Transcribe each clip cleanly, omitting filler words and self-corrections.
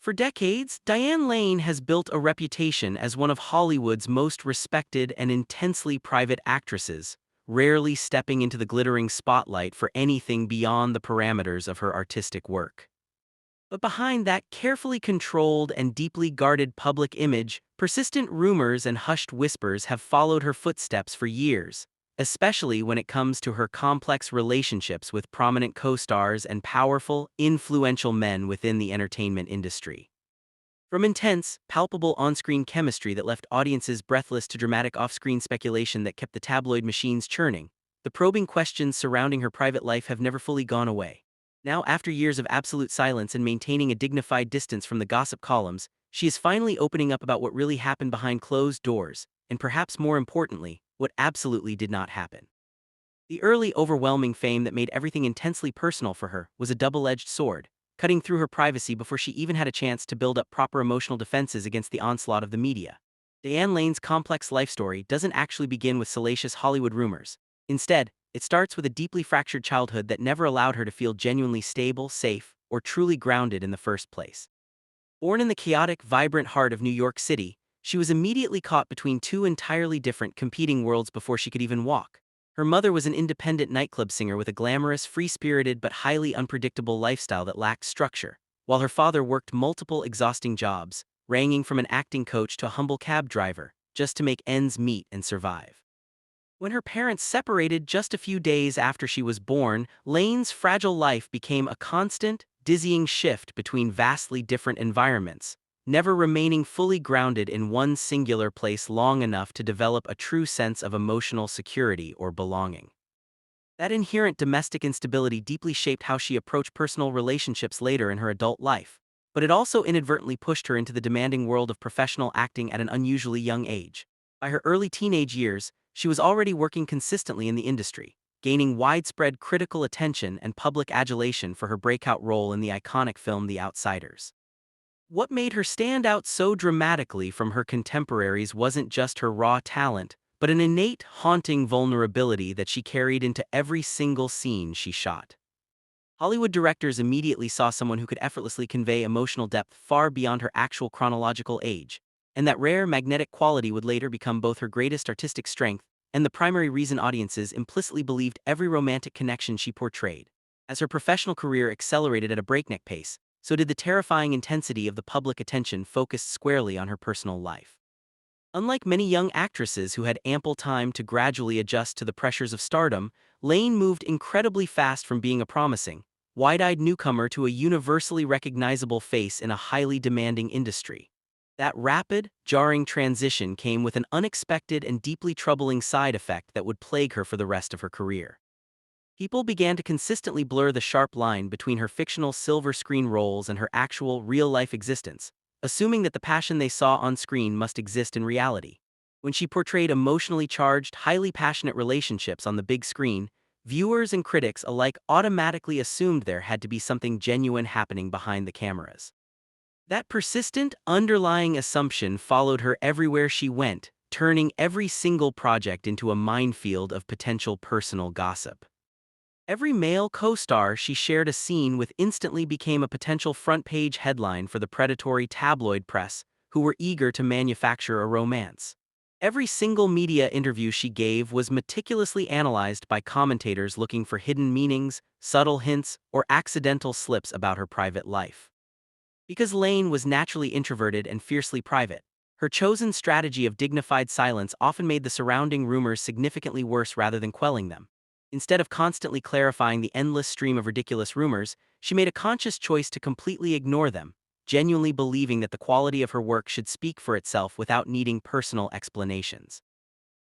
For decades, Diane Lane has built a reputation as one of Hollywood's most respected and intensely private actresses, rarely stepping into the glittering spotlight for anything beyond the parameters of her artistic work. But behind that carefully controlled and deeply guarded public image, persistent rumors and hushed whispers have followed her footsteps for years, especially when it comes to her complex relationships with prominent co-stars and powerful, influential men within the entertainment industry. From intense, palpable on-screen chemistry that left audiences breathless to dramatic off-screen speculation that kept the tabloid machines churning, the probing questions surrounding her private life have never fully gone away. Now, after years of absolute silence and maintaining a dignified distance from the gossip columns, she is finally opening up about what really happened behind closed doors, and perhaps more importantly, what absolutely did not happen. The early overwhelming fame that made everything intensely personal for her was a double-edged sword, cutting through her privacy before she even had a chance to build up proper emotional defenses against the onslaught of the media. Diane Lane's complex life story doesn't actually begin with salacious Hollywood rumors. Instead, it starts with a deeply fractured childhood that never allowed her to feel genuinely stable, safe, or truly grounded in the first place. Born in the chaotic, vibrant heart of New York City, she was immediately caught between two entirely different, competing worlds before she could even walk. Her mother was an independent nightclub singer with a glamorous, free-spirited but highly unpredictable lifestyle that lacked structure, while her father worked multiple exhausting jobs, ranging from an acting coach to a humble cab driver, just to make ends meet and survive. When her parents separated just a few days after she was born, Lane's fragile life became a constant, dizzying shift between vastly different environments, never remaining fully grounded in one singular place long enough to develop a true sense of emotional security or belonging. That inherent domestic instability deeply shaped how she approached personal relationships later in her adult life, but it also inadvertently pushed her into the demanding world of professional acting at an unusually young age. By her early teenage years, she was already working consistently in the industry, gaining widespread critical attention and public adulation for her breakout role in the iconic film The Outsiders. What made her stand out so dramatically from her contemporaries wasn't just her raw talent, but an innate, haunting vulnerability that she carried into every single scene she shot. Hollywood directors immediately saw someone who could effortlessly convey emotional depth far beyond her actual chronological age, and that rare magnetic quality would later become both her greatest artistic strength and the primary reason audiences implicitly believed every romantic connection she portrayed. As her professional career accelerated at a breakneck pace, so did the terrifying intensity of the public attention focused squarely on her personal life. Unlike many young actresses who had ample time to gradually adjust to the pressures of stardom, Lane moved incredibly fast from being a promising, wide-eyed newcomer to a universally recognizable face in a highly demanding industry. That rapid, jarring transition came with an unexpected and deeply troubling side effect that would plague her for the rest of her career. People began to consistently blur the sharp line between her fictional silver screen roles and her actual, real-life existence, assuming that the passion they saw on screen must exist in reality. When she portrayed emotionally charged, highly passionate relationships on the big screen, viewers and critics alike automatically assumed there had to be something genuine happening behind the cameras. That persistent, underlying assumption followed her everywhere she went, turning every single project into a minefield of potential personal gossip. Every male co-star she shared a scene with instantly became a potential front-page headline for the predatory tabloid press, who were eager to manufacture a romance. Every single media interview she gave was meticulously analyzed by commentators looking for hidden meanings, subtle hints, or accidental slips about her private life. Because Lane was naturally introverted and fiercely private, her chosen strategy of dignified silence often made the surrounding rumors significantly worse rather than quelling them. Instead of constantly clarifying the endless stream of ridiculous rumors, she made a conscious choice to completely ignore them, genuinely believing that the quality of her work should speak for itself without needing personal explanations.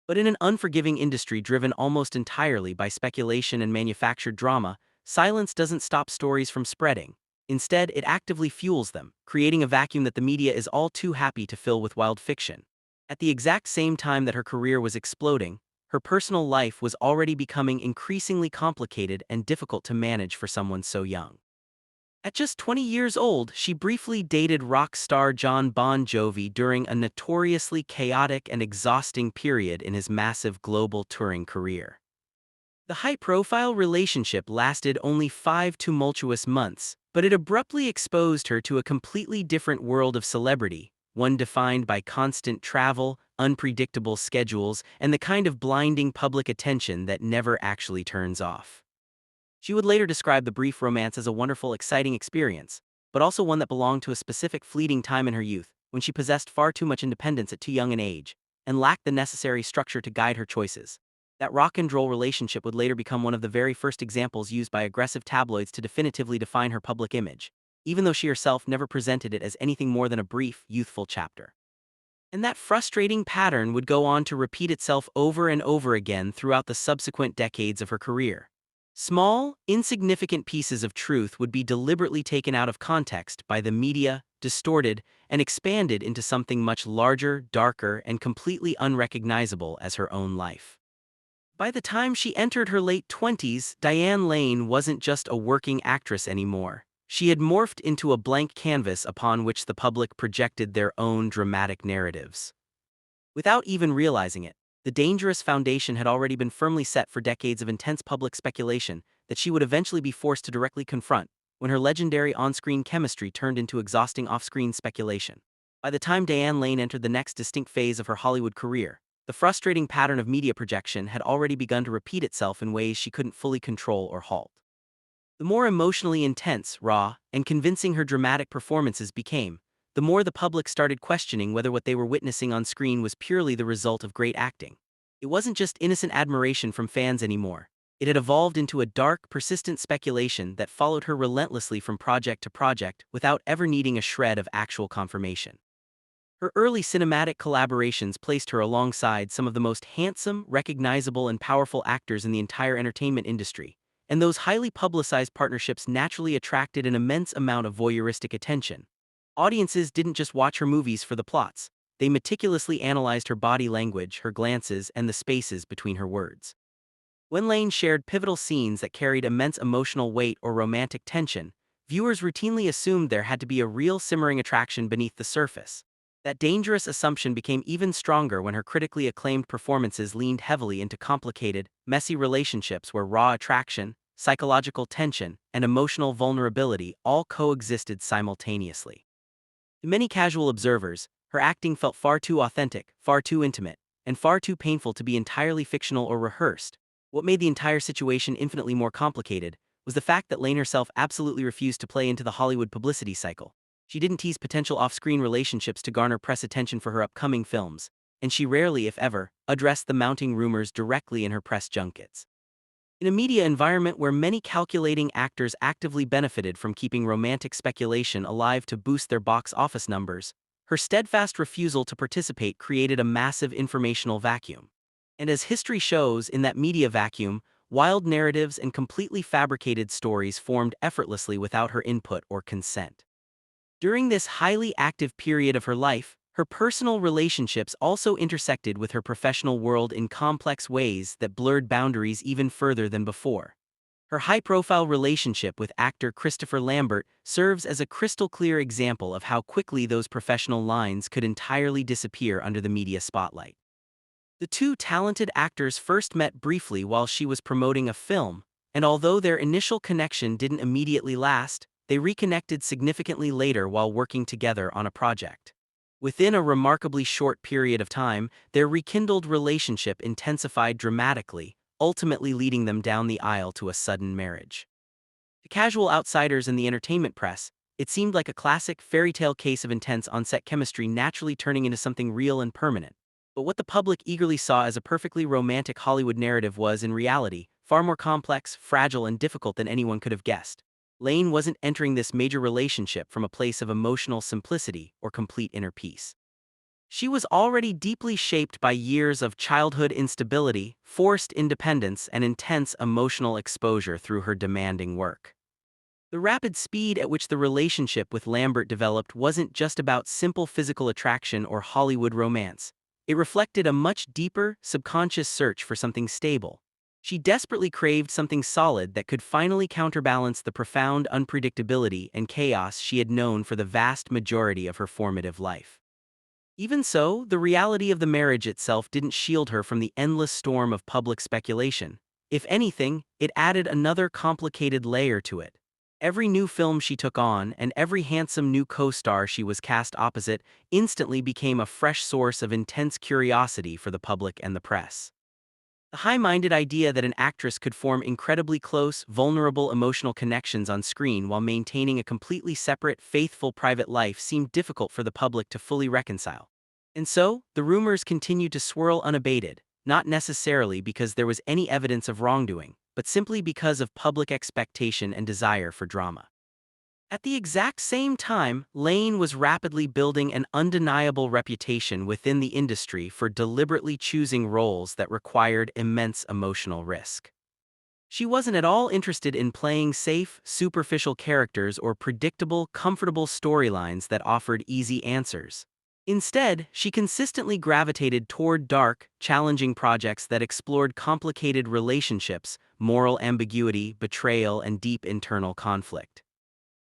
But in an unforgiving industry driven almost entirely by speculation and manufactured drama, silence doesn't stop stories from spreading. Instead, it actively fuels them, creating a vacuum that the media is all too happy to fill with wild fiction. At the exact same time that her career was exploding, her personal life was already becoming increasingly complicated and difficult to manage for someone so young. At just 20 years old, she briefly dated rock star Jon Bon Jovi during a notoriously chaotic and exhausting period in his massive global touring career. The high-profile relationship lasted only 5 tumultuous months, but it abruptly exposed her to a completely different world of celebrity, one defined by constant travel, unpredictable schedules, and the kind of blinding public attention that never actually turns off. She would later describe the brief romance as a wonderful, exciting experience, but also one that belonged to a specific fleeting time in her youth, when she possessed far too much independence at too young an age, and lacked the necessary structure to guide her choices. That rock and roll relationship would later become one of the very first examples used by aggressive tabloids to definitively define her public image, even though she herself never presented it as anything more than a brief, youthful chapter. And that frustrating pattern would go on to repeat itself over and over again throughout the subsequent decades of her career. Small, insignificant pieces of truth would be deliberately taken out of context by the media, distorted, and expanded into something much larger, darker, and completely unrecognizable as her own life. By the time she entered her late 20s, Diane Lane wasn't just a working actress anymore. She had morphed into a blank canvas upon which the public projected their own dramatic narratives. Without even realizing it, the dangerous foundation had already been firmly set for decades of intense public speculation that she would eventually be forced to directly confront when her legendary on-screen chemistry turned into exhausting off-screen speculation. By the time Diane Lane entered the next distinct phase of her Hollywood career, the frustrating pattern of media projection had already begun to repeat itself in ways she couldn't fully control or halt. The more emotionally intense, raw, and convincing her dramatic performances became, the more the public started questioning whether what they were witnessing on screen was purely the result of great acting. It wasn't just innocent admiration from fans anymore. It had evolved into a dark, persistent speculation that followed her relentlessly from project to project without ever needing a shred of actual confirmation. Her early cinematic collaborations placed her alongside some of the most handsome, recognizable, and powerful actors in the entire entertainment industry, and those highly publicized partnerships naturally attracted an immense amount of voyeuristic attention. Audiences didn't just watch her movies for the plots, they meticulously analyzed her body language, her glances, and the spaces between her words. When Lane shared pivotal scenes that carried immense emotional weight or romantic tension, viewers routinely assumed there had to be a real simmering attraction beneath the surface. That dangerous assumption became even stronger when her critically acclaimed performances leaned heavily into complicated, messy relationships where raw attraction, psychological tension, and emotional vulnerability all coexisted simultaneously. To many casual observers, her acting felt far too authentic, far too intimate, and far too painful to be entirely fictional or rehearsed. What made the entire situation infinitely more complicated was the fact that Lane herself absolutely refused to play into the Hollywood publicity cycle. She didn't tease potential off-screen relationships to garner press attention for her upcoming films, and she rarely, if ever, addressed the mounting rumors directly in her press junkets. In a media environment where many calculating actors actively benefited from keeping romantic speculation alive to boost their box office numbers, her steadfast refusal to participate created a massive informational vacuum. And as history shows, in that media vacuum, wild narratives and completely fabricated stories formed effortlessly without her input or consent. During this highly active period of her life, her personal relationships also intersected with her professional world in complex ways that blurred boundaries even further than before. Her high-profile relationship with actor Christopher Lambert serves as a crystal-clear example of how quickly those professional lines could entirely disappear under the media spotlight. The two talented actors first met briefly while she was promoting a film, and although their initial connection didn't immediately last, they reconnected significantly later while working together on a project. Within a remarkably short period of time, their rekindled relationship intensified dramatically, ultimately leading them down the aisle to a sudden marriage. To casual outsiders in the entertainment press, it seemed like a classic fairy tale case of intense on-set chemistry naturally turning into something real and permanent. But what the public eagerly saw as a perfectly romantic Hollywood narrative was, in reality, far more complex, fragile, and difficult than anyone could have guessed. Lane wasn't entering this major relationship from a place of emotional simplicity or complete inner peace. She was already deeply shaped by years of childhood instability, forced independence, and intense emotional exposure through her demanding work. The rapid speed at which the relationship with Lambert developed wasn't just about simple physical attraction or Hollywood romance. It reflected a much deeper, subconscious search for something stable. She desperately craved something solid that could finally counterbalance the profound unpredictability and chaos she had known for the vast majority of her formative life. Even so, the reality of the marriage itself didn't shield her from the endless storm of public speculation. If anything, it added another complicated layer to it. Every new film she took on and every handsome new co-star she was cast opposite instantly became a fresh source of intense curiosity for the public and the press. The high-minded idea that an actress could form incredibly close, vulnerable emotional connections on screen while maintaining a completely separate, faithful private life seemed difficult for the public to fully reconcile. And so, the rumors continued to swirl unabated, not necessarily because there was any evidence of wrongdoing, but simply because of public expectation and desire for drama. At the exact same time, Lane was rapidly building an undeniable reputation within the industry for deliberately choosing roles that required immense emotional risk. She wasn't at all interested in playing safe, superficial characters or predictable, comfortable storylines that offered easy answers. Instead, she consistently gravitated toward dark, challenging projects that explored complicated relationships, moral ambiguity, betrayal, and deep internal conflict.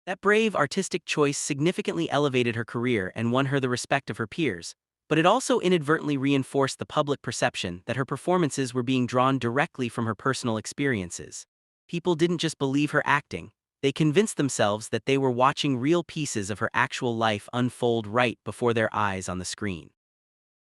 That brave artistic choice significantly elevated her career and won her the respect of her peers, but it also inadvertently reinforced the public perception that her performances were being drawn directly from her personal experiences. People didn't just believe her acting, they convinced themselves that they were watching real pieces of her actual life unfold right before their eyes on the screen.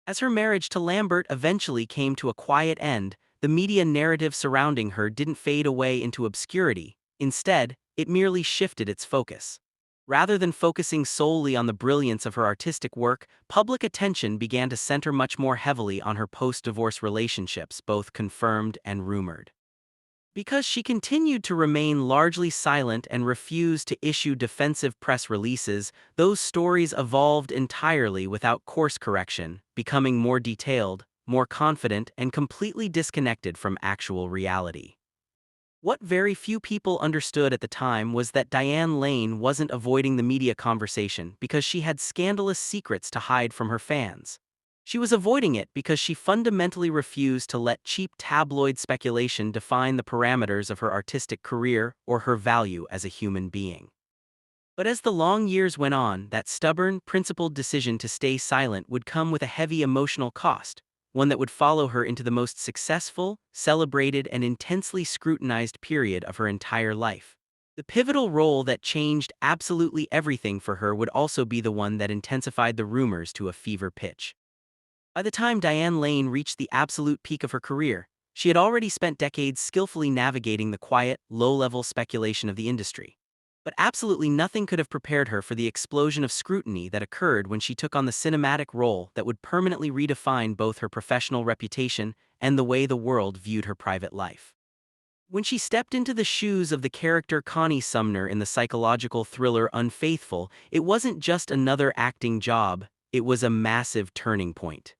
As her marriage to Lambert eventually came to a quiet end, the media narrative surrounding her didn't fade away into obscurity. Instead, it merely shifted its focus. Rather than focusing solely on the brilliance of her artistic work, public attention began to center much more heavily on her post-divorce relationships, both confirmed and rumored. Because she continued to remain largely silent and refused to issue defensive press releases, those stories evolved entirely without course correction, becoming more detailed, more confident, and completely disconnected from actual reality. What very few people understood at the time was that Diane Lane wasn't avoiding the media conversation because she had scandalous secrets to hide from her fans. She was avoiding it because she fundamentally refused to let cheap tabloid speculation define the parameters of her artistic career or her value as a human being. But as the long years went on, that stubborn, principled decision to stay silent would come with a heavy emotional cost, one that would follow her into the most successful, celebrated, and intensely scrutinized period of her entire life. The pivotal role that changed absolutely everything for her would also be the one that intensified the rumors to a fever pitch. By the time Diane Lane reached the absolute peak of her career, she had already spent decades skillfully navigating the quiet, low-level speculation of the industry. But absolutely nothing could have prepared her for the explosion of scrutiny that occurred when she took on the cinematic role that would permanently redefine both her professional reputation and the way the world viewed her private life. When she stepped into the shoes of the character Connie Sumner in the psychological thriller Unfaithful, it wasn't just another acting job, it was a massive turning point.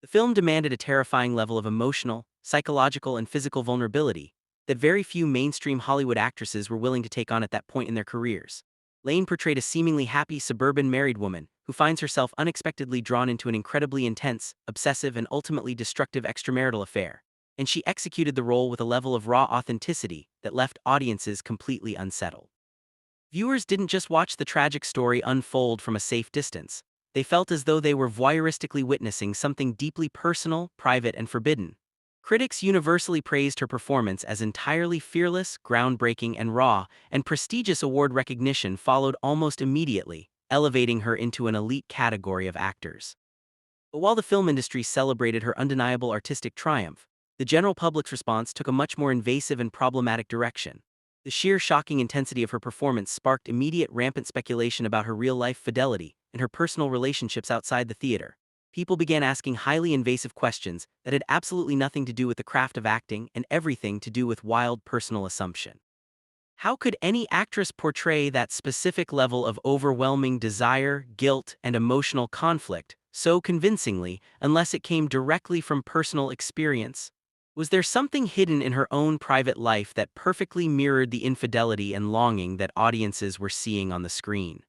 The film demanded a terrifying level of emotional, psychological, and physical vulnerability that very few mainstream Hollywood actresses were willing to take on at that point in their careers. Lane portrayed a seemingly happy suburban married woman who finds herself unexpectedly drawn into an incredibly intense, obsessive, and ultimately destructive extramarital affair, and she executed the role with a level of raw authenticity that left audiences completely unsettled. Viewers didn't just watch the tragic story unfold from a safe distance. They felt as though they were voyeuristically witnessing something deeply personal, private, and forbidden. Critics universally praised her performance as entirely fearless, groundbreaking, and raw, and prestigious award recognition followed almost immediately, elevating her into an elite category of actors. But while the film industry celebrated her undeniable artistic triumph, the general public's response took a much more invasive and problematic direction. The sheer shocking intensity of her performance sparked immediate rampant speculation about her real-life fidelity and her personal relationships outside the theater. People began asking highly invasive questions that had absolutely nothing to do with the craft of acting and everything to do with wild personal assumption. How could any actress portray that specific level of overwhelming desire, guilt, and emotional conflict so convincingly unless it came directly from personal experience? Was there something hidden in her own private life that perfectly mirrored the infidelity and longing that audiences were seeing on the screen?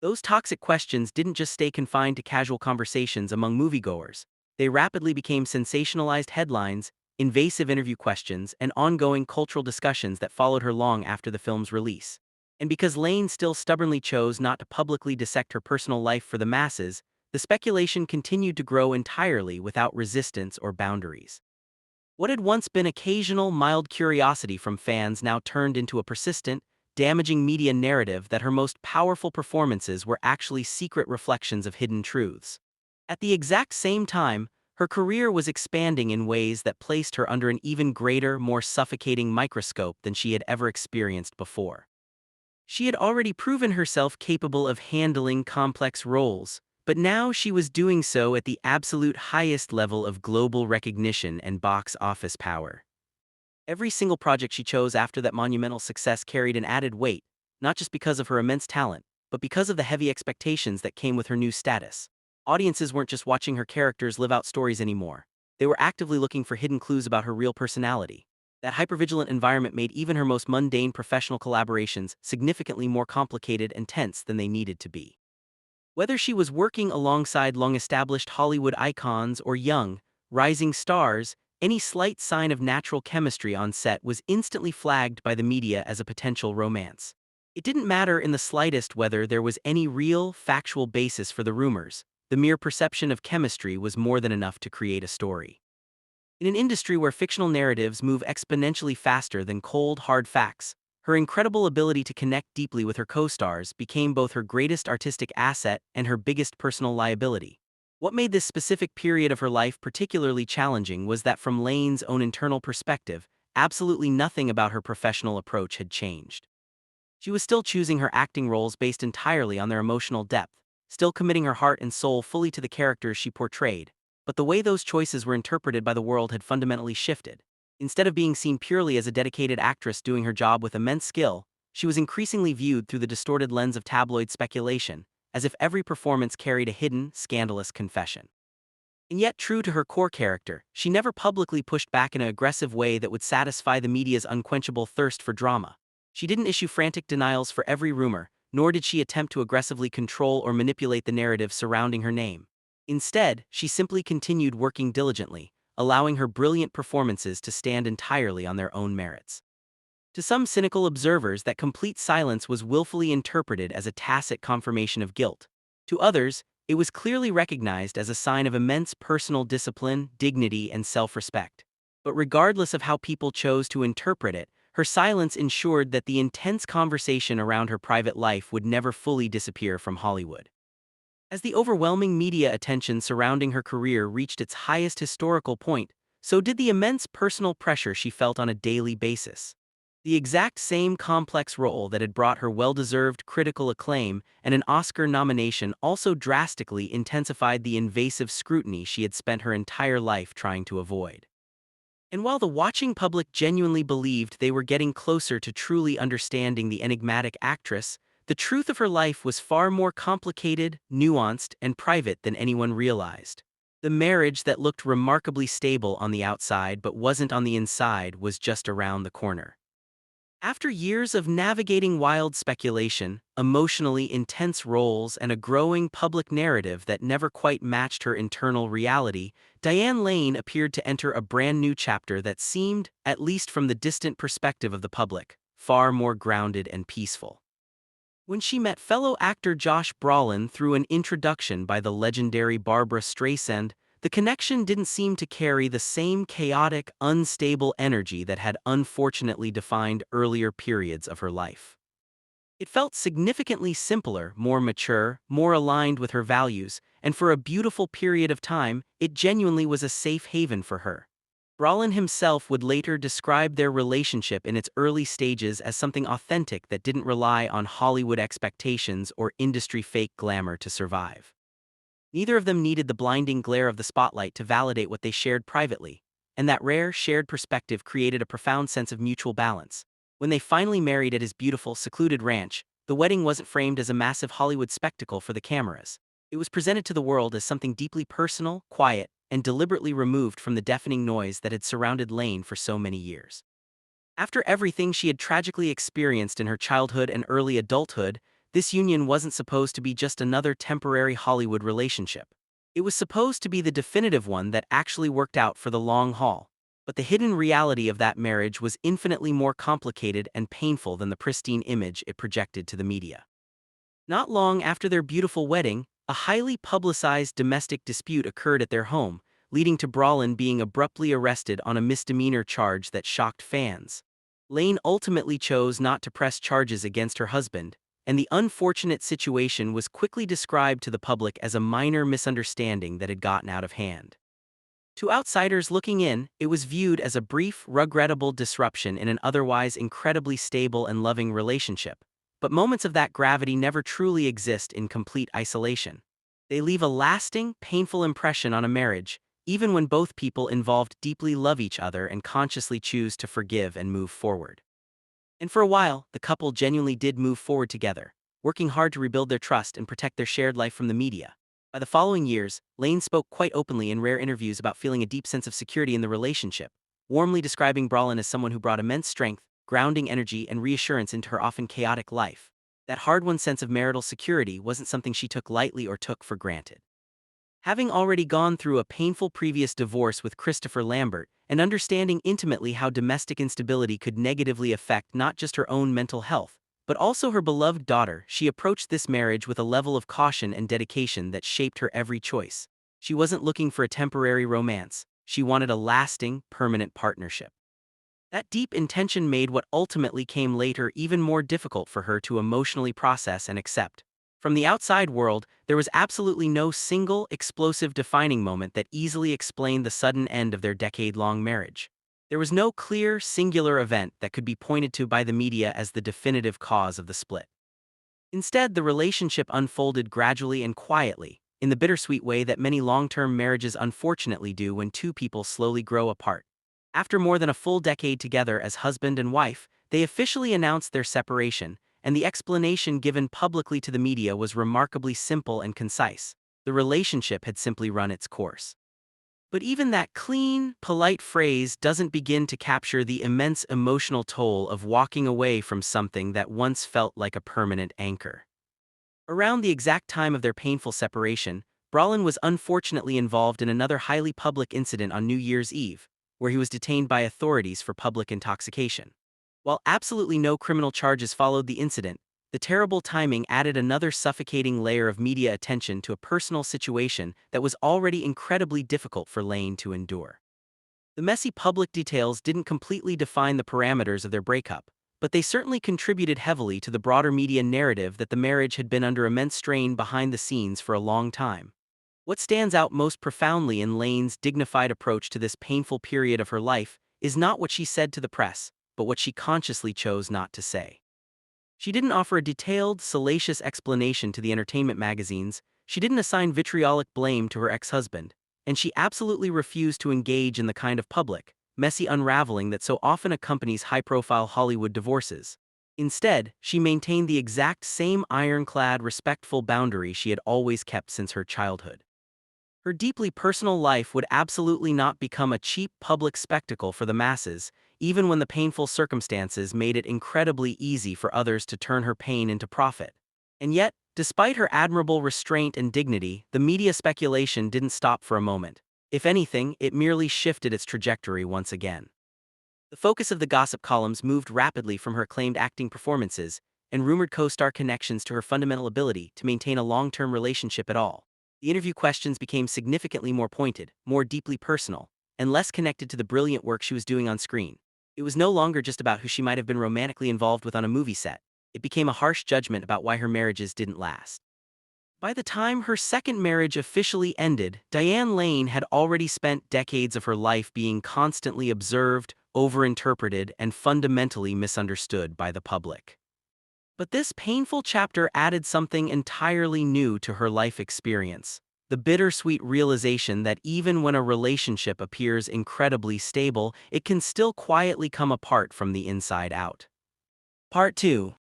Those toxic questions didn't just stay confined to casual conversations among moviegoers. They rapidly became sensationalized headlines, invasive interview questions, and ongoing cultural discussions that followed her long after the film's release. And because Lane still stubbornly chose not to publicly dissect her personal life for the masses, the speculation continued to grow entirely without resistance or boundaries. What had once been occasional, mild curiosity from fans now turned into a persistent, damaging media narrative that her most powerful performances were actually secret reflections of hidden truths. At the exact same time, her career was expanding in ways that placed her under an even greater, more suffocating microscope than she had ever experienced before. She had already proven herself capable of handling complex roles, but now she was doing so at the absolute highest level of global recognition and box office power. Every single project she chose after that monumental success carried an added weight, not just because of her immense talent, but because of the heavy expectations that came with her new status. Audiences weren't just watching her characters live out stories anymore. They were actively looking for hidden clues about her real personality. That hypervigilant environment made even her most mundane professional collaborations significantly more complicated and tense than they needed to be. Whether she was working alongside long-established Hollywood icons or young, rising stars, any slight sign of natural chemistry on set was instantly flagged by the media as a potential romance. It didn't matter in the slightest whether there was any real, factual basis for the rumors. The mere perception of chemistry was more than enough to create a story. In an industry where fictional narratives move exponentially faster than cold, hard facts, her incredible ability to connect deeply with her co-stars became both her greatest artistic asset and her biggest personal liability. What made this specific period of her life particularly challenging was that from Lane's own internal perspective, absolutely nothing about her professional approach had changed. She was still choosing her acting roles based entirely on their emotional depth, still committing her heart and soul fully to the characters she portrayed, but the way those choices were interpreted by the world had fundamentally shifted. Instead of being seen purely as a dedicated actress doing her job with immense skill, she was increasingly viewed through the distorted lens of tabloid speculation, as if every performance carried a hidden, scandalous confession. And yet, true to her core character, she never publicly pushed back in an aggressive way that would satisfy the media's unquenchable thirst for drama. She didn't issue frantic denials for every rumor, nor did she attempt to aggressively control or manipulate the narrative surrounding her name. Instead, she simply continued working diligently, allowing her brilliant performances to stand entirely on their own merits. To some cynical observers, that complete silence was willfully interpreted as a tacit confirmation of guilt. To others, it was clearly recognized as a sign of immense personal discipline, dignity, and self-respect. But regardless of how people chose to interpret it, her silence ensured that the intense conversation around her private life would never fully disappear from Hollywood. As the overwhelming media attention surrounding her career reached its highest historical point, so did the immense personal pressure she felt on a daily basis. The exact same complex role that had brought her well-deserved critical acclaim and an Oscar nomination also drastically intensified the invasive scrutiny she had spent her entire life trying to avoid. And while the watching public genuinely believed they were getting closer to truly understanding the enigmatic actress, the truth of her life was far more complicated, nuanced, and private than anyone realized. The marriage that looked remarkably stable on the outside but wasn't on the inside was just around the corner. After years of navigating wild speculation, emotionally intense roles, and a growing public narrative that never quite matched her internal reality, Diane Lane appeared to enter a brand new chapter that seemed, at least from the distant perspective of the public, far more grounded and peaceful. When she met fellow actor Josh Brolin through an introduction by the legendary Barbra Streisand, the connection didn't seem to carry the same chaotic, unstable energy that had unfortunately defined earlier periods of her life. It felt significantly simpler, more mature, more aligned with her values, and for a beautiful period of time, it genuinely was a safe haven for her. Brolin himself would later describe their relationship in its early stages as something authentic that didn't rely on Hollywood expectations or industry fake glamour to survive. Neither of them needed the blinding glare of the spotlight to validate what they shared privately, and that rare, shared perspective created a profound sense of mutual balance. When they finally married at his beautiful, secluded ranch, the wedding wasn't framed as a massive Hollywood spectacle for the cameras. It was presented to the world as something deeply personal, quiet, and deliberately removed from the deafening noise that had surrounded Lane for so many years. After everything she had tragically experienced in her childhood and early adulthood, this union wasn't supposed to be just another temporary Hollywood relationship. It was supposed to be the definitive one that actually worked out for the long haul. But the hidden reality of that marriage was infinitely more complicated and painful than the pristine image it projected to the media. Not long after their beautiful wedding, a highly publicized domestic dispute occurred at their home, leading to Brolin being abruptly arrested on a misdemeanor charge that shocked fans. Lane ultimately chose not to press charges against her husband, and the unfortunate situation was quickly described to the public as a minor misunderstanding that had gotten out of hand. To outsiders looking in, it was viewed as a brief, regrettable disruption in an otherwise incredibly stable and loving relationship. But moments of that gravity never truly exist in complete isolation. They leave a lasting, painful impression on a marriage, even when both people involved deeply love each other and consciously choose to forgive and move forward. And for a while, the couple genuinely did move forward together, working hard to rebuild their trust and protect their shared life from the media. By the following years, Lane spoke quite openly in rare interviews about feeling a deep sense of security in the relationship, warmly describing Brolin as someone who brought immense strength, grounding energy, and reassurance into her often chaotic life. That hard-won sense of marital security wasn't something she took lightly or took for granted. Having already gone through a painful previous divorce with Christopher Lambert, and understanding intimately how domestic instability could negatively affect not just her own mental health, but also her beloved daughter, she approached this marriage with a level of caution and dedication that shaped her every choice. She wasn't looking for a temporary romance, she wanted a lasting, permanent partnership. That deep intention made what ultimately came later even more difficult for her to emotionally process and accept. From the outside world, there was absolutely no single, explosive defining moment that easily explained the sudden end of their decade-long marriage. There was no clear, singular event that could be pointed to by the media as the definitive cause of the split. Instead, the relationship unfolded gradually and quietly, in the bittersweet way that many long-term marriages unfortunately do when two people slowly grow apart. After more than a full decade together as husband and wife, they officially announced their separation, and the explanation given publicly to the media was remarkably simple and concise. The relationship had simply run its course. But even that clean, polite phrase doesn't begin to capture the immense emotional toll of walking away from something that once felt like a permanent anchor. Around the exact time of their painful separation, Brolin was unfortunately involved in another highly public incident on New Year's Eve, where he was detained by authorities for public intoxication. While absolutely no criminal charges followed the incident, the terrible timing added another suffocating layer of media attention to a personal situation that was already incredibly difficult for Lane to endure. The messy public details didn't completely define the parameters of their breakup, but they certainly contributed heavily to the broader media narrative that the marriage had been under immense strain behind the scenes for a long time. What stands out most profoundly in Lane's dignified approach to this painful period of her life is not what she said to the press, but what she consciously chose not to say. She didn't offer a detailed, salacious explanation to the entertainment magazines, she didn't assign vitriolic blame to her ex-husband, and she absolutely refused to engage in the kind of public, messy unraveling that so often accompanies high-profile Hollywood divorces. Instead, she maintained the exact same ironclad, respectful boundary she had always kept since her childhood. Her deeply personal life would absolutely not become a cheap public spectacle for the masses, even when the painful circumstances made it incredibly easy for others to turn her pain into profit. And yet, despite her admirable restraint and dignity, the media speculation didn't stop for a moment. If anything, it merely shifted its trajectory once again. The focus of the gossip columns moved rapidly from her acclaimed acting performances and rumored co-star connections to her fundamental ability to maintain a long-term relationship at all. The interview questions became significantly more pointed, more deeply personal, and less connected to the brilliant work she was doing on screen. It was no longer just about who she might have been romantically involved with on a movie set. It became a harsh judgment about why her marriages didn't last. By the time her second marriage officially ended, Diane Lane had already spent decades of her life being constantly observed, overinterpreted, and fundamentally misunderstood by the public. But this painful chapter added something entirely new to her life experience: the bittersweet realization that even when a relationship appears incredibly stable, it can still quietly come apart from the inside out. Part 2.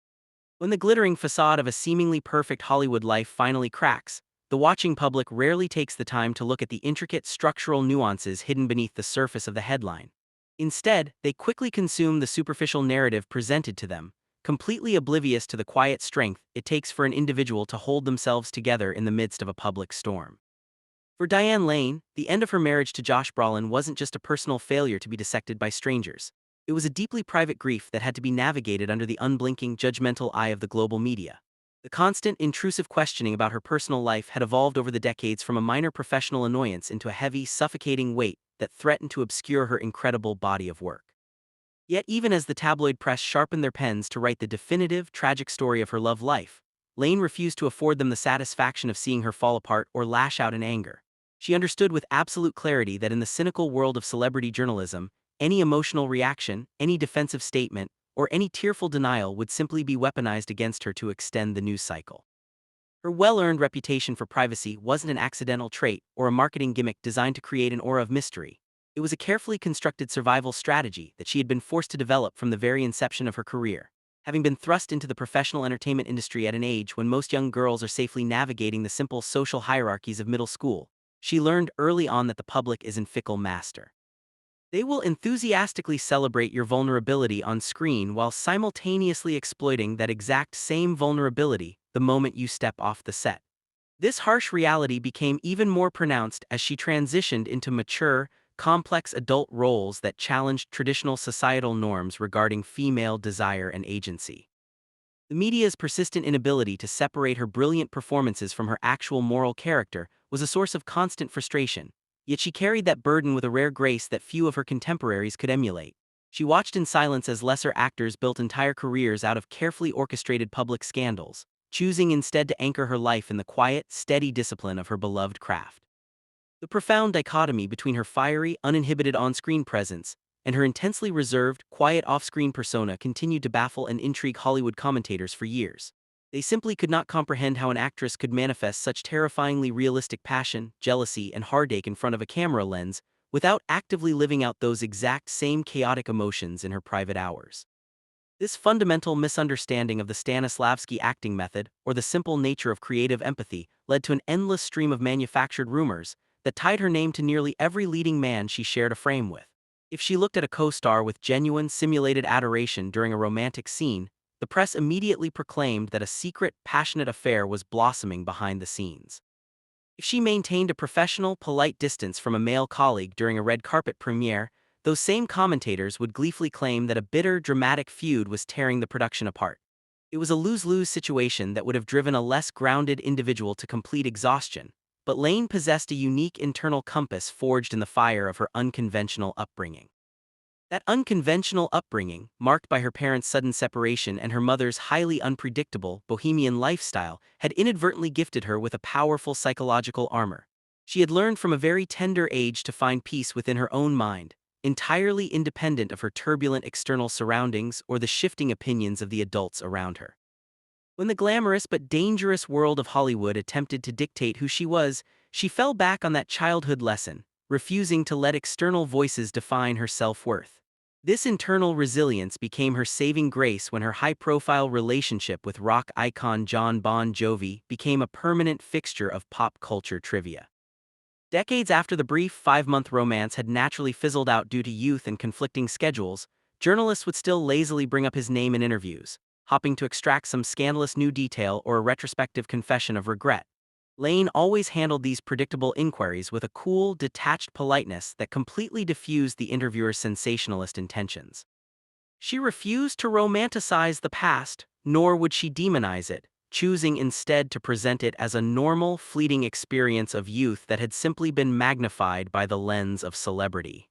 When the glittering facade of a seemingly perfect Hollywood life finally cracks, the watching public rarely takes the time to look at the intricate structural nuances hidden beneath the surface of the headline. Instead, they quickly consume the superficial narrative presented to them, completely oblivious to the quiet strength it takes for an individual to hold themselves together in the midst of a public storm. For Diane Lane, the end of her marriage to Josh Brolin wasn't just a personal failure to be dissected by strangers. It was a deeply private grief that had to be navigated under the unblinking, judgmental eye of the global media. The constant, intrusive questioning about her personal life had evolved over the decades from a minor professional annoyance into a heavy, suffocating weight that threatened to obscure her incredible body of work. Yet even as the tabloid press sharpened their pens to write the definitive, tragic story of her love life, Lane refused to afford them the satisfaction of seeing her fall apart or lash out in anger. She understood with absolute clarity that in the cynical world of celebrity journalism, any emotional reaction, any defensive statement, or any tearful denial would simply be weaponized against her to extend the news cycle. Her well-earned reputation for privacy wasn't an accidental trait or a marketing gimmick designed to create an aura of mystery. It was a carefully constructed survival strategy that she had been forced to develop from the very inception of her career. Having been thrust into the professional entertainment industry at an age when most young girls are safely navigating the simple social hierarchies of middle school, she learned early on that the public is an fickle master. They will enthusiastically celebrate your vulnerability on screen while simultaneously exploiting that exact same vulnerability the moment you step off the set. This harsh reality became even more pronounced as she transitioned into mature, complex adult roles that challenged traditional societal norms regarding female desire and agency. The media's persistent inability to separate her brilliant performances from her actual moral character was a source of constant frustration, yet she carried that burden with a rare grace that few of her contemporaries could emulate. She watched in silence as lesser actors built entire careers out of carefully orchestrated public scandals, choosing instead to anchor her life in the quiet, steady discipline of her beloved craft. The profound dichotomy between her fiery, uninhibited on-screen presence and her intensely reserved, quiet off-screen persona continued to baffle and intrigue Hollywood commentators for years. They simply could not comprehend how an actress could manifest such terrifyingly realistic passion, jealousy, and heartache in front of a camera lens without actively living out those exact same chaotic emotions in her private hours. This fundamental misunderstanding of the Stanislavski acting method, or the simple nature of creative empathy, led to an endless stream of manufactured rumors that tied her name to nearly every leading man she shared a frame with. If she looked at a co-star with genuine, simulated adoration during a romantic scene, the press immediately proclaimed that a secret, passionate affair was blossoming behind the scenes. If she maintained a professional, polite distance from a male colleague during a red carpet premiere, those same commentators would gleefully claim that a bitter, dramatic feud was tearing the production apart. It was a lose-lose situation that would have driven a less grounded individual to complete exhaustion, but Lane possessed a unique internal compass forged in the fire of her unconventional upbringing. That unconventional upbringing, marked by her parents' sudden separation and her mother's highly unpredictable, bohemian lifestyle, had inadvertently gifted her with a powerful psychological armor. She had learned from a very tender age to find peace within her own mind, entirely independent of her turbulent external surroundings or the shifting opinions of the adults around her. When the glamorous but dangerous world of Hollywood attempted to dictate who she was, she fell back on that childhood lesson, refusing to let external voices define her self-worth. This internal resilience became her saving grace when her high-profile relationship with rock icon Jon Bon Jovi became a permanent fixture of pop culture trivia. Decades after the brief five-month romance had naturally fizzled out due to youth and conflicting schedules, journalists would still lazily bring up his name in interviews, hoping to extract some scandalous new detail or a retrospective confession of regret. Lane always handled these predictable inquiries with a cool, detached politeness that completely diffused the interviewer's sensationalist intentions. She refused to romanticize the past, nor would she demonize it, choosing instead to present it as a normal, fleeting experience of youth that had simply been magnified by the lens of celebrity.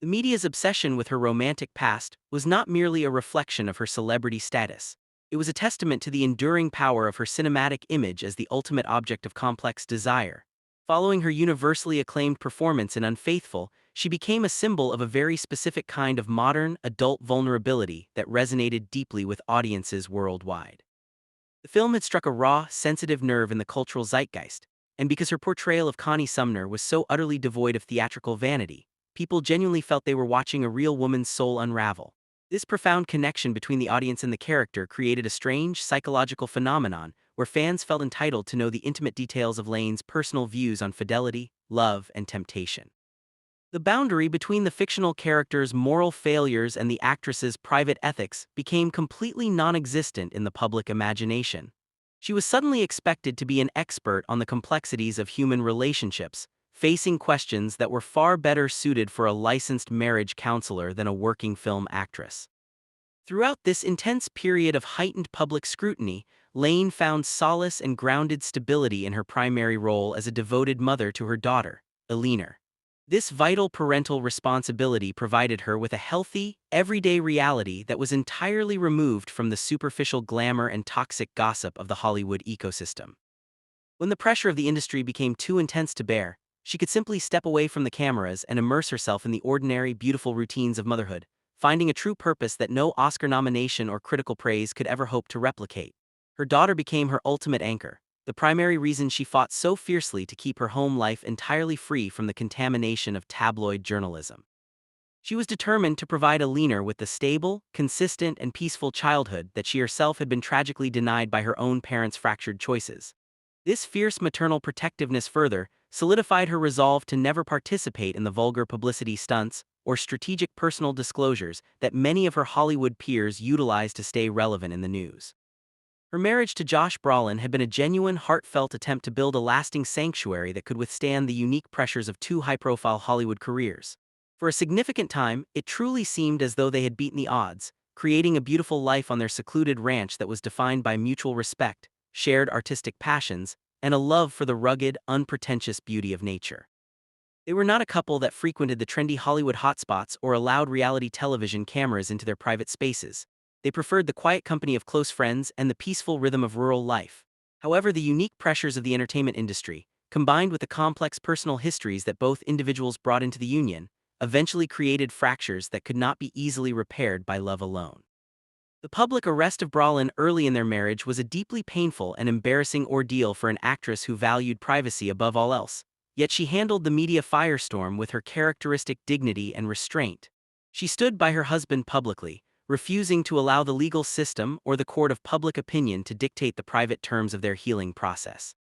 The media's obsession with her romantic past was not merely a reflection of her celebrity status. It was a testament to the enduring power of her cinematic image as the ultimate object of complex desire. Following her universally acclaimed performance in Unfaithful, she became a symbol of a very specific kind of modern, adult vulnerability that resonated deeply with audiences worldwide. The film had struck a raw, sensitive nerve in the cultural zeitgeist, and because her portrayal of Connie Sumner was so utterly devoid of theatrical vanity, people genuinely felt they were watching a real woman's soul unravel. This profound connection between the audience and the character created a strange, psychological phenomenon where fans felt entitled to know the intimate details of Lane's personal views on fidelity, love, and temptation. The boundary between the fictional character's moral failures and the actress's private ethics became completely non-existent in the public imagination. She was suddenly expected to be an expert on the complexities of human relationships, facing questions that were far better suited for a licensed marriage counselor than a working film actress. Throughout this intense period of heightened public scrutiny, Lane found solace and grounded stability in her primary role as a devoted mother to her daughter, Eleanor. This vital parental responsibility provided her with a healthy, everyday reality that was entirely removed from the superficial glamour and toxic gossip of the Hollywood ecosystem. When the pressure of the industry became too intense to bear, she could simply step away from the cameras and immerse herself in the ordinary, beautiful routines of motherhood, finding a true purpose that no Oscar nomination or critical praise could ever hope to replicate. Her daughter became her ultimate anchor, the primary reason she fought so fiercely to keep her home life entirely free from the contamination of tabloid journalism. She was determined to provide Eleanor with the stable, consistent, and peaceful childhood that she herself had been tragically denied by her own parents' fractured choices. This fierce maternal protectiveness further solidified her resolve to never participate in the vulgar publicity stunts or strategic personal disclosures that many of her Hollywood peers utilized to stay relevant in the news. Her marriage to Josh Brolin had been a genuine, heartfelt attempt to build a lasting sanctuary that could withstand the unique pressures of two high-profile Hollywood careers. For a significant time, it truly seemed as though they had beaten the odds, creating a beautiful life on their secluded ranch that was defined by mutual respect, shared artistic passions, and a love for the rugged, unpretentious beauty of nature. They were not a couple that frequented the trendy Hollywood hotspots or allowed reality television cameras into their private spaces. They preferred the quiet company of close friends and the peaceful rhythm of rural life. However, the unique pressures of the entertainment industry, combined with the complex personal histories that both individuals brought into the union, eventually created fractures that could not be easily repaired by love alone. The public arrest of Brolin early in their marriage was a deeply painful and embarrassing ordeal for an actress who valued privacy above all else, yet she handled the media firestorm with her characteristic dignity and restraint. She stood by her husband publicly, refusing to allow the legal system or the court of public opinion to dictate the private terms of their healing process.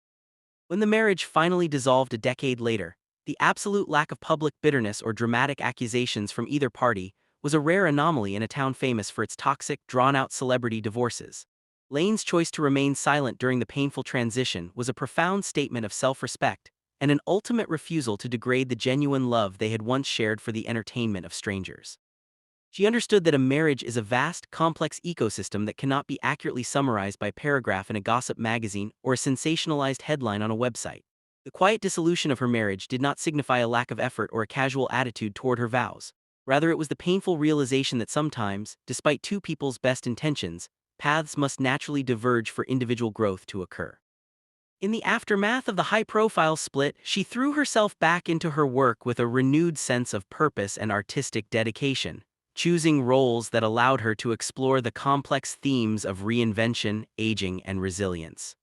When the marriage finally dissolved a decade later, the absolute lack of public bitterness or dramatic accusations from either party was a rare anomaly in a town famous for its toxic, drawn-out celebrity divorces. Lane's choice to remain silent during the painful transition was a profound statement of self-respect and an ultimate refusal to degrade the genuine love they had once shared for the entertainment of strangers. She understood that a marriage is a vast, complex ecosystem that cannot be accurately summarized by a paragraph in a gossip magazine or a sensationalized headline on a website. The quiet dissolution of her marriage did not signify a lack of effort or a casual attitude toward her vows. Rather, it was the painful realization that sometimes, despite two people's best intentions, paths must naturally diverge for individual growth to occur. In the aftermath of the high-profile split, she threw herself back into her work with a renewed sense of purpose and artistic dedication, choosing roles that allowed her to explore the complex themes of reinvention, aging, and resilience.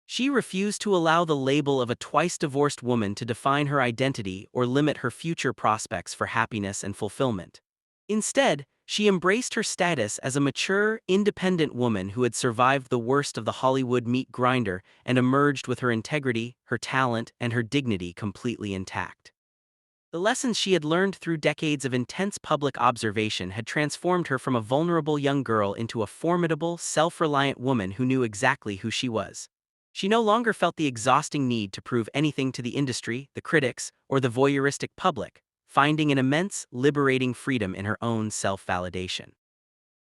She refused to allow the label of a twice-divorced woman to define her identity or limit her future prospects for happiness and fulfillment. Instead, she embraced her status as a mature, independent woman who had survived the worst of the Hollywood meat grinder and emerged with her integrity, her talent, and her dignity completely intact. The lessons she had learned through decades of intense public observation had transformed her from a vulnerable young girl into a formidable, self-reliant woman who knew exactly who she was. She no longer felt the exhausting need to prove anything to the industry, the critics, or the voyeuristic public, finding an immense, liberating freedom in her own self-validation.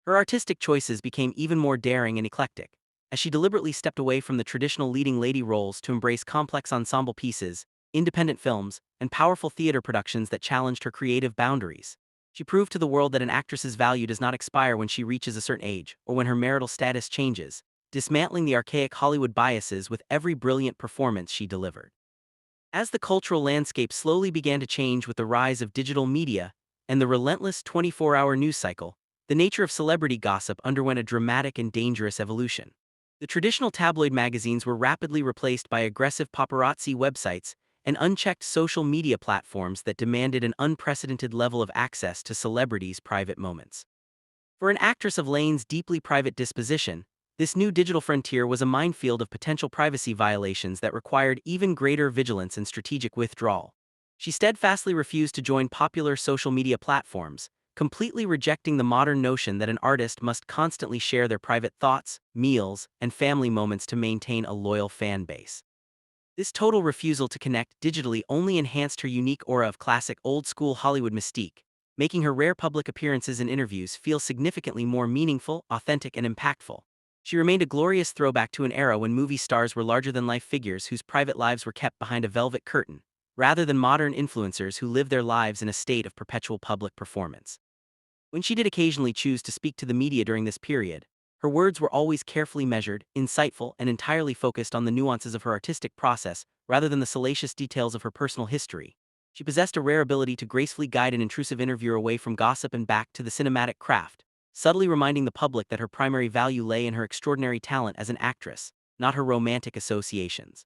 Her artistic choices became even more daring and eclectic, as she deliberately stepped away from the traditional leading lady roles to embrace complex ensemble pieces, independent films, and powerful theater productions that challenged her creative boundaries. She proved to the world that an actress's value does not expire when she reaches a certain age or when her marital status changes, dismantling the archaic Hollywood biases with every brilliant performance she delivered. As the cultural landscape slowly began to change with the rise of digital media and the relentless 24-hour news cycle, the nature of celebrity gossip underwent a dramatic and dangerous evolution. The traditional tabloid magazines were rapidly replaced by aggressive paparazzi websites and unchecked social media platforms that demanded an unprecedented level of access to celebrities' private moments. For an actress of Lane's deeply private disposition, this new digital frontier was a minefield of potential privacy violations that required even greater vigilance and strategic withdrawal. She steadfastly refused to join popular social media platforms, completely rejecting the modern notion that an artist must constantly share their private thoughts, meals, and family moments to maintain a loyal fan base. This total refusal to connect digitally only enhanced her unique aura of classic old-school Hollywood mystique, making her rare public appearances and interviews feel significantly more meaningful, authentic, and impactful. She remained a glorious throwback to an era when movie stars were larger-than-life figures whose private lives were kept behind a velvet curtain, rather than modern influencers who live their lives in a state of perpetual public performance. When she did occasionally choose to speak to the media during this period, her words were always carefully measured, insightful, and entirely focused on the nuances of her artistic process rather than the salacious details of her personal history. She possessed a rare ability to gracefully guide an intrusive interviewer away from gossip and back to the cinematic craft, subtly reminding the public that her primary value lay in her extraordinary talent as an actress, not her romantic associations.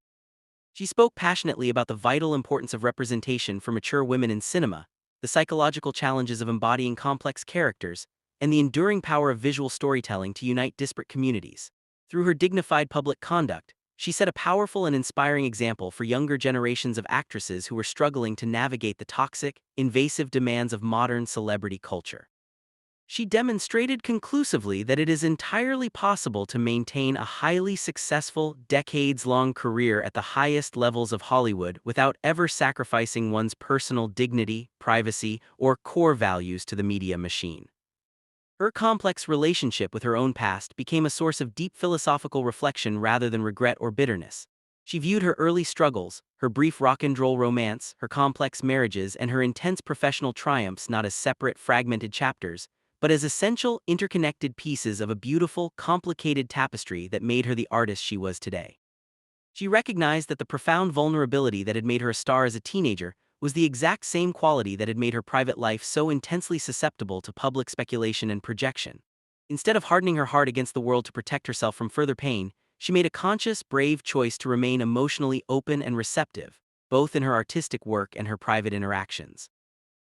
She spoke passionately about the vital importance of representation for mature women in cinema, the psychological challenges of embodying complex characters, and the enduring power of visual storytelling to unite disparate communities. Through her dignified public conduct, she set a powerful and inspiring example for younger generations of actresses who were struggling to navigate the toxic, invasive demands of modern celebrity culture. She demonstrated conclusively that it is entirely possible to maintain a highly successful, decades-long career at the highest levels of Hollywood without ever sacrificing one's personal dignity, privacy, or core values to the media machine. Her complex relationship with her own past became a source of deep philosophical reflection rather than regret or bitterness. She viewed her early struggles, her brief rock and roll romance, her complex marriages, and her intense professional triumphs not as separate, fragmented chapters, but as essential, interconnected pieces of a beautiful, complicated tapestry that made her the artist she was today. She recognized that the profound vulnerability that had made her a star as a teenager was the exact same quality that had made her private life so intensely susceptible to public speculation and projection. Instead of hardening her heart against the world to protect herself from further pain, she made a conscious, brave choice to remain emotionally open and receptive, both in her artistic work and her private interactions.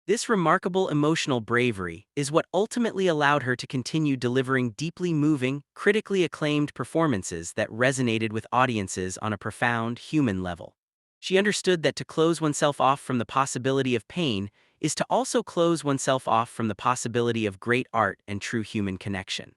This remarkable emotional bravery is what ultimately allowed her to continue delivering deeply moving, critically acclaimed performances that resonated with audiences on a profound human level. She understood that to close oneself off from the possibility of pain is to also close oneself off from the possibility of great art and true human connection.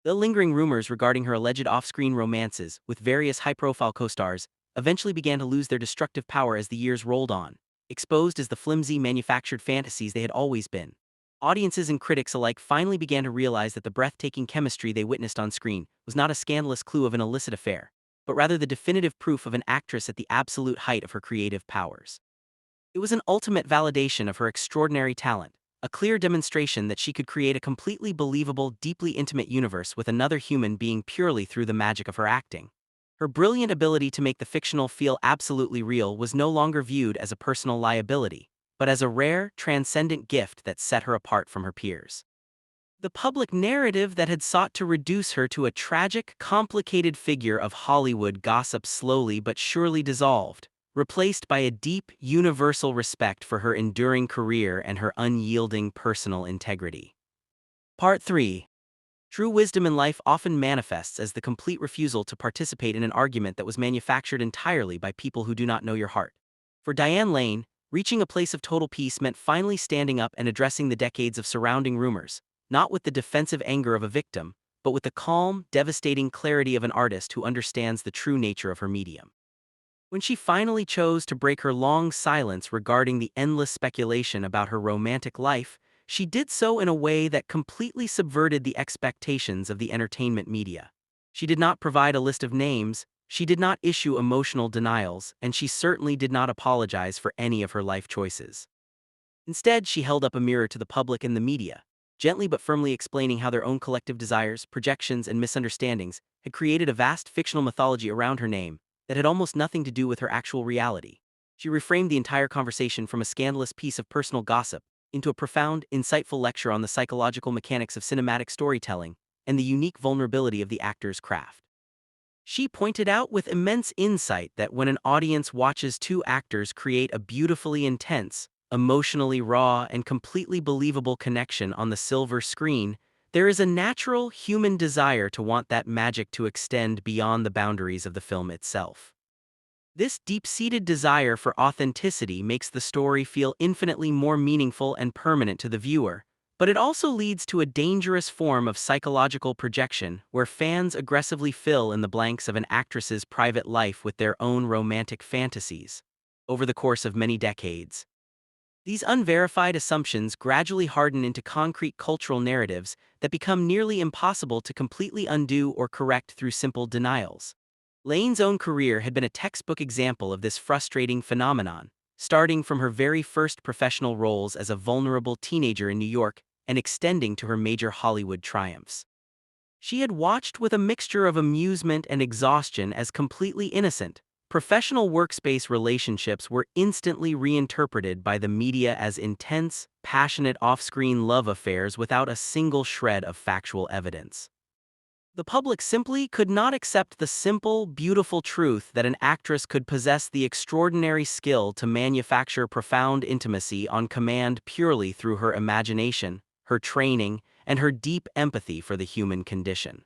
The lingering rumors regarding her alleged off-screen romances with various high-profile co-stars eventually began to lose their destructive power as the years rolled on, exposed as the flimsy, manufactured fantasies they had always been. Audiences and critics alike finally began to realize that the breathtaking chemistry they witnessed on screen was not a scandalous clue of an illicit affair, but rather the definitive proof of an actress at the absolute height of her creative powers. It was an ultimate validation of her extraordinary talent, a clear demonstration that she could create a completely believable, deeply intimate universe with another human being purely through the magic of her acting. Her brilliant ability to make the fictional feel absolutely real was no longer viewed as a personal liability, but as a rare, transcendent gift that set her apart from her peers. The public narrative that had sought to reduce her to a tragic, complicated figure of Hollywood gossip slowly but surely dissolved, replaced by a deep, universal respect for her enduring career and her unyielding personal integrity. Part 3. True wisdom in life often manifests as the complete refusal to participate in an argument that was manufactured entirely by people who do not know your heart. For Diane Lane, reaching a place of total peace meant finally standing up and addressing the decades of surrounding rumors, not with the defensive anger of a victim, but with the calm, devastating clarity of an artist who understands the true nature of her medium. When she finally chose to break her long silence regarding the endless speculation about her romantic life, she did so in a way that completely subverted the expectations of the entertainment media. She did not provide a list of names, she did not issue emotional denials, and she certainly did not apologize for any of her life choices. Instead, she held up a mirror to the public and the media, gently but firmly explaining how their own collective desires, projections, and misunderstandings had created a vast fictional mythology around her name that had almost nothing to do with her actual reality. She reframed the entire conversation from a scandalous piece of personal gossip into a profound, insightful lecture on the psychological mechanics of cinematic storytelling and the unique vulnerability of the actor's craft. She pointed out with immense insight that when an audience watches two actors create a beautifully intense, emotionally raw, and completely believable connection on the silver screen, there is a natural human desire to want that magic to extend beyond the boundaries of the film itself. This deep-seated desire for authenticity makes the story feel infinitely more meaningful and permanent to the viewer, but it also leads to a dangerous form of psychological projection where fans aggressively fill in the blanks of an actress's private life with their own romantic fantasies. Over the course of many decades, These unverified assumptions gradually harden into concrete cultural narratives that become nearly impossible to completely undo or correct through simple denials. Lane's own career had been a textbook example of this frustrating phenomenon, starting from her very first professional roles as a vulnerable teenager in New York and extending to her major Hollywood triumphs. She had watched with a mixture of amusement and exhaustion as completely innocent. Professional workspace relationships were instantly reinterpreted by the media as intense, passionate off-screen love affairs without a single shred of factual evidence. The public simply could not accept the simple, beautiful truth that an actress could possess the extraordinary skill to manufacture profound intimacy on command purely through her imagination, her training, and her deep empathy for the human condition.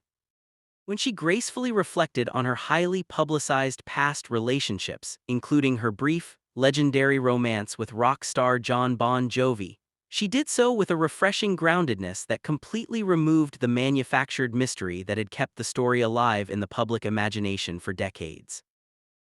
When she gracefully reflected on her highly publicized past relationships, including her brief, legendary romance with rock star John Bon Jovi, she did so with a refreshing groundedness that completely removed the manufactured mystery that had kept the story alive in the public imagination for decades.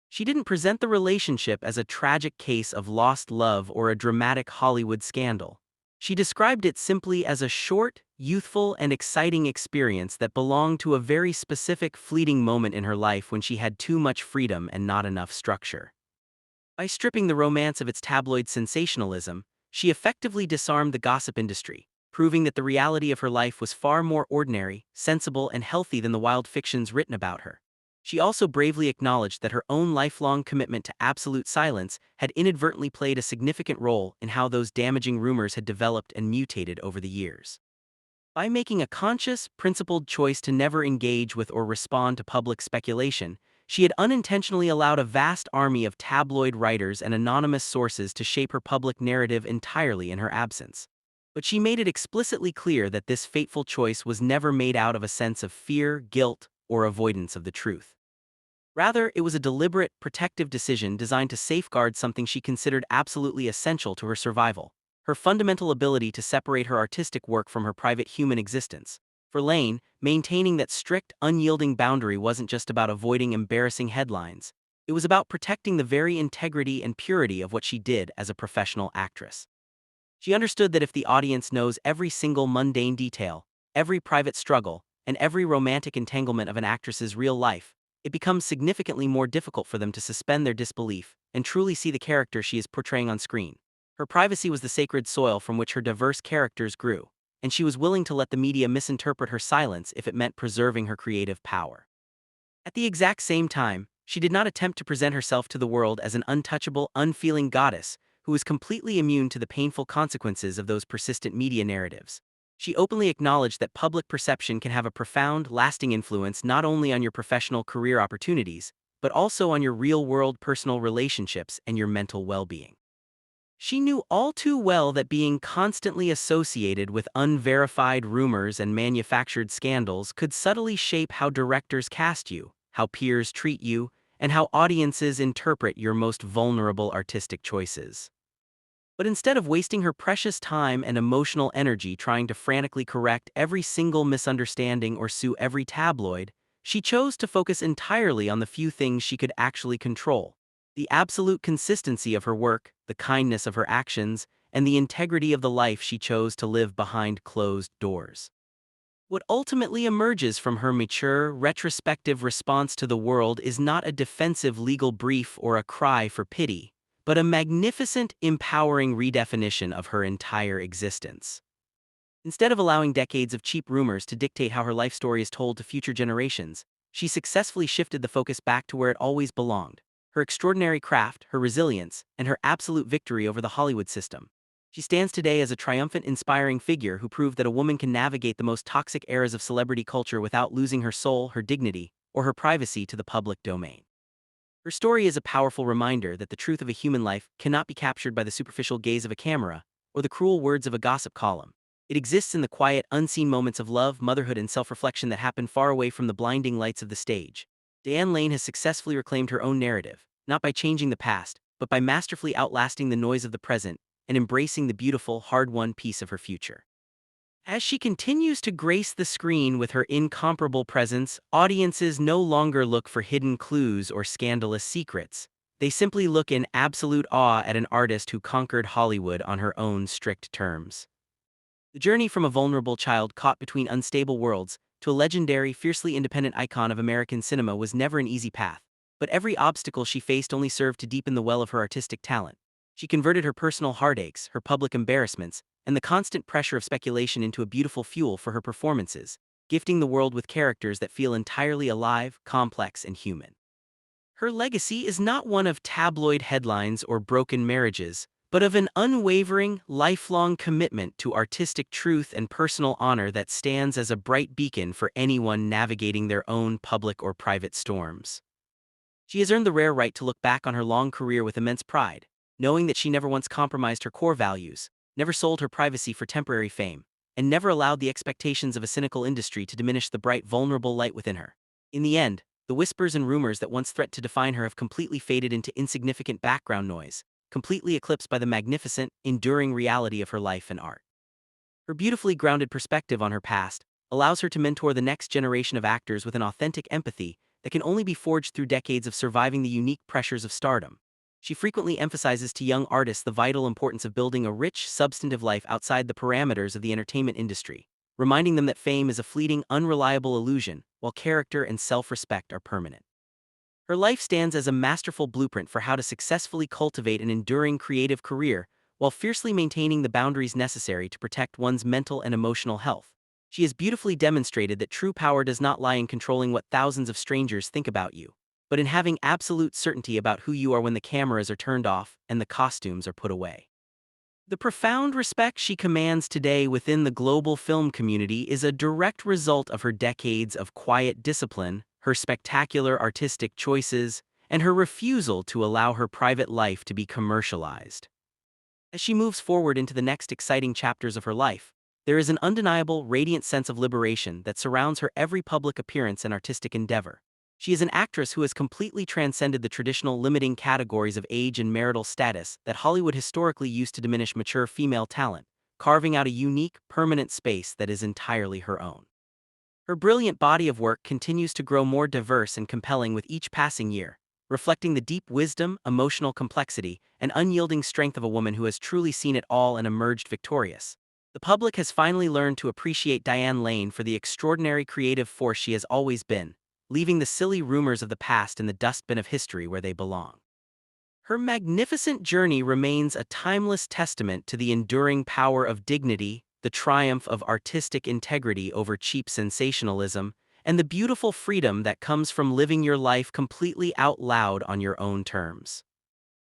She didn't present the relationship as a tragic case of lost love or a dramatic Hollywood scandal. She described it simply as a short, youthful, and exciting experience that belonged to a very specific fleeting moment in her life when she had too much freedom and not enough structure. By stripping the romance of its tabloid sensationalism, she effectively disarmed the gossip industry, proving that the reality of her life was far more ordinary, sensible, and healthy than the wild fictions written about her. She also bravely acknowledged that her own lifelong commitment to absolute silence had inadvertently played a significant role in how those damaging rumors had developed and mutated over the years. By making a conscious, principled choice to never engage with or respond to public speculation, she had unintentionally allowed a vast army of tabloid writers and anonymous sources to shape her public narrative entirely in her absence. But she made it explicitly clear that this fateful choice was never made out of a sense of fear, guilt, or avoidance of the truth. Rather, it was a deliberate, protective decision designed to safeguard something she considered absolutely essential to her survival: her fundamental ability to separate her artistic work from her private human existence. For Lane, maintaining that strict, unyielding boundary wasn't just about avoiding embarrassing headlines. It was about protecting the very integrity and purity of what she did as a professional actress. She understood that if the audience knows every single mundane detail, every private struggle, and every romantic entanglement of an actress's real life, it becomes significantly more difficult for them to suspend their disbelief and truly see the character she is portraying on screen. Her privacy was the sacred soil from which her diverse characters grew, and she was willing to let the media misinterpret her silence if it meant preserving her creative power. At the exact same time, she did not attempt to present herself to the world as an untouchable, unfeeling goddess who was completely immune to the painful consequences of those persistent media narratives. She openly acknowledged that public perception can have a profound, lasting influence not only on your professional career opportunities, but also on your real-world personal relationships and your mental well-being. She knew all too well that being constantly associated with unverified rumors and manufactured scandals could subtly shape how directors cast you, how peers treat you, and how audiences interpret your most vulnerable artistic choices. But instead of wasting her precious time and emotional energy trying to frantically correct every single misunderstanding or sue every tabloid, she chose to focus entirely on the few things she could actually control: the absolute consistency of her work, the kindness of her actions, and the integrity of the life she chose to live behind closed doors. What ultimately emerges from her mature, retrospective response to the world is not a defensive legal brief or a cry for pity, but a magnificent, empowering redefinition of her entire existence. Instead of allowing decades of cheap rumors to dictate how her life story is told to future generations, she successfully shifted the focus back to where it always belonged: her extraordinary craft, her resilience, and her absolute victory over the Hollywood system. She stands today as a triumphant, inspiring figure who proved that a woman can navigate the most toxic eras of celebrity culture without losing her soul, her dignity, or her privacy to the public domain. Her story is a powerful reminder that the truth of a human life cannot be captured by the superficial gaze of a camera or the cruel words of a gossip column. It exists in the quiet, unseen moments of love, motherhood, and self-reflection that happen far away from the blinding lights of the stage. Diane Lane has successfully reclaimed her own narrative, not by changing the past, but by masterfully outlasting the noise of the present and embracing the beautiful, hard-won piece of her future. As she continues to grace the screen with her incomparable presence, audiences no longer look for hidden clues or scandalous secrets. They simply look in absolute awe at an artist who conquered Hollywood on her own strict terms. The journey from a vulnerable child caught between unstable worlds to a legendary, fiercely independent icon of American cinema was never an easy path, but every obstacle she faced only served to deepen the well of her artistic talent. She converted her personal heartaches, her public embarrassments, and the constant pressure of speculation into a beautiful fuel for her performances, gifting the world with characters that feel entirely alive, complex, and human. Her legacy is not one of tabloid headlines or broken marriages, but of an unwavering, lifelong commitment to artistic truth and personal honor that stands as a bright beacon for anyone navigating their own public or private storms. She has earned the rare right to look back on her long career with immense pride, knowing that she never once compromised her core values, never sold her privacy for temporary fame, and never allowed the expectations of a cynical industry to diminish the bright, vulnerable light within her. In the end, the whispers and rumors that once threatened to define her have completely faded into insignificant background noise, completely eclipsed by the magnificent, enduring reality of her life and art. Her beautifully grounded perspective on her past allows her to mentor the next generation of actors with an authentic empathy that can only be forged through decades of surviving the unique pressures of stardom. She frequently emphasizes to young artists the vital importance of building a rich, substantive life outside the parameters of the entertainment industry, reminding them that fame is a fleeting, unreliable illusion, while character and self-respect are permanent. Her life stands as a masterful blueprint for how to successfully cultivate an enduring creative career while fiercely maintaining the boundaries necessary to protect one's mental and emotional health. She has beautifully demonstrated that true power does not lie in controlling what thousands of strangers think about you, but in having absolute certainty about who you are when the cameras are turned off and the costumes are put away. The profound respect she commands today within the global film community is a direct result of her decades of quiet discipline, her spectacular artistic choices, and her refusal to allow her private life to be commercialized. As she moves forward into the next exciting chapters of her life, there is an undeniable, radiant sense of liberation that surrounds her every public appearance and artistic endeavor. She is an actress who has completely transcended the traditional limiting categories of age and marital status that Hollywood historically used to diminish mature female talent, carving out a unique, permanent space that is entirely her own. Her brilliant body of work continues to grow more diverse and compelling with each passing year, reflecting the deep wisdom, emotional complexity, and unyielding strength of a woman who has truly seen it all and emerged victorious. The public has finally learned to appreciate Diane Lane for the extraordinary creative force she has always been, leaving the silly rumors of the past in the dustbin of history where they belong. Her magnificent journey remains a timeless testament to the enduring power of dignity, the triumph of artistic integrity over cheap sensationalism, and the beautiful freedom that comes from living your life completely out loud on your own terms.